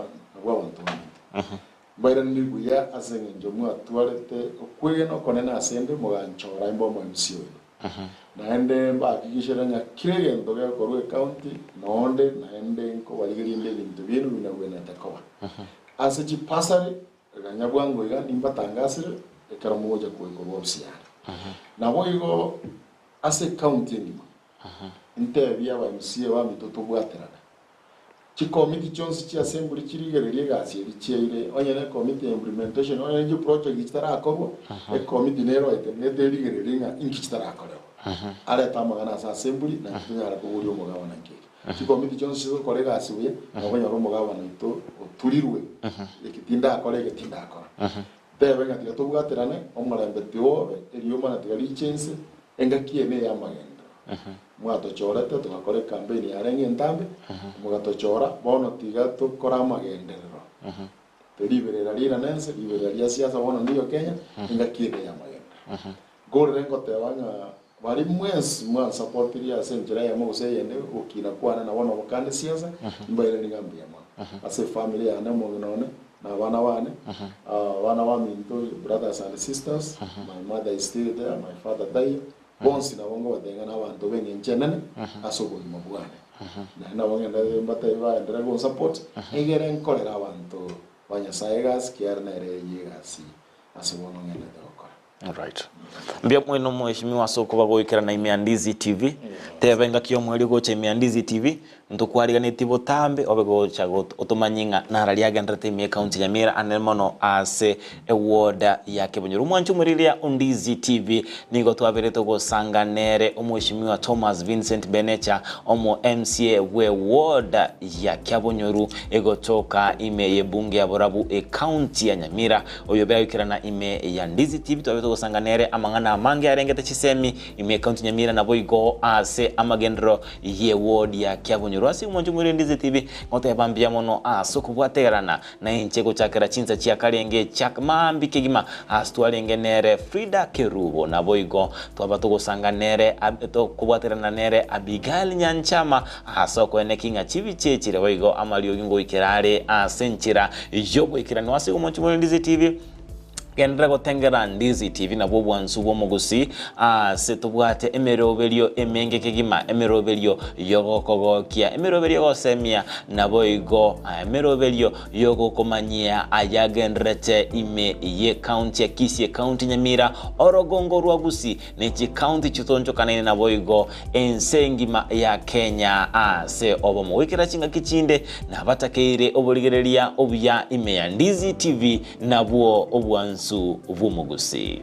abantu. Bayira ndiguya asenga njomu atwarete okweno konena asende muganchora imbo mu MCA. Naende mbakikishira nya kirege ndoge korwe county nonde naende nko waligirinde bintu binu binabwena takoba ase chipasare ganyabwango iga nimbatangasire ekara moja ko obsiana nabo igo ase county ndimo intebya ba MCA wa mitoto bwaterana chi committee chonsi chi assembly chirigererie gasi richeire onyene committee implementation onyene project kitara akorwa e committee nero ite rigererie nga inkitara akorwa ale tamagana sa assembly na tunyara ko uri umugabana nke kikomiti cyonse cyo korega asibuye nabonye ari umugabana ito turirwe ikitinda akore ikitinda akora tebe ngati to bwaterane omurembe tyo eriyo mana tigali chense engakiene ya magenda mwato chorete tugakore campaign ya renge ntambe mugatochora bono tiga to kora magendereroteriberera lira nense liberera siasa bono ndiyo Kenya engakiene ya magenda gore rengo tebanya bari mwezi mwa support ya senjera ya mose yende ukina kwana na wana wakande siasa mbaire ngambia ma ase family ya na none na wana wana wa minto brothers and sisters my mother is still there my father died bonsi na wongo wadenga na bantu benye nchenene asoko mabwane na wongo nda mbata iba ndera go support egere nkolera abantu banya saigas kiarna reyegas asoko ngene dokora. All right. Mbia mweno mheshimiwa soko bagoikira na ime Ndizi TV. Tebenga kyo mweli gocha ime Ndizi TV. Ntukwariganite botambe obegocha otomanyinga narali agendrete ime account Nyamira anemono ase award ya KIABONYORU. Mwanchu murilia Ndizi TV nigo twabereto gosanganere omheshimiwa Thomas Vincent BENECHA omo MCA we award ya KIABONYORU egotoka ime yebunge ya borabu account ya Nyamira oyobeikira na ime ya Ndizi TV twabeto gosanganere amangana amange arengete chisemi ime account Nyamira nabo igo ase amagendro ye award ya KIABONYORU asi mwanju muri Ndizi TV ngote bambia mono asoko bwaterana na inchego chakera chinza chia kalenge chakmambi kigima astwalenge nere Frida Kerubo nabo igo twabato gosanganere to kubwaterana nere Abigael nyanchama asoko enekinga chibichechire wigo amalio ngo ikirare asenchira yobo ikirano asi mwanju muri Ndizi TV kendra gotengera Ndizi TV na bobo ansubo Gusii setubwate emeroberio emenge kegima emeroberio yogokogokia emeroberio gosemia nabo igo emeroberio yogokomanyia ayagendrete ime ye county ya Kisii county Nyamira orogongo rwa Gusii nechi county chitonjo kanene nabo igo ensengima ya Kenya se obomo wikira chinga kichinde na batakeire oboligereria obuya ime ya Ndizi TV nabo obwansu vumo Gusii.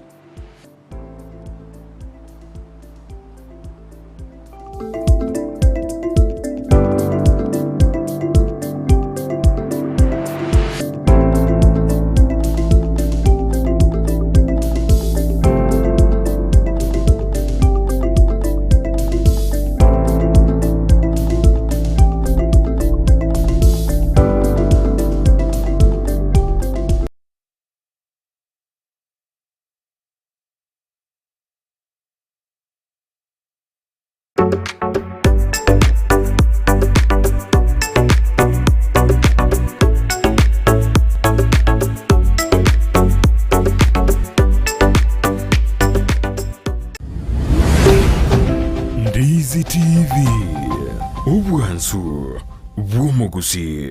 Ndizi TV, ubwansu vumo Gusii.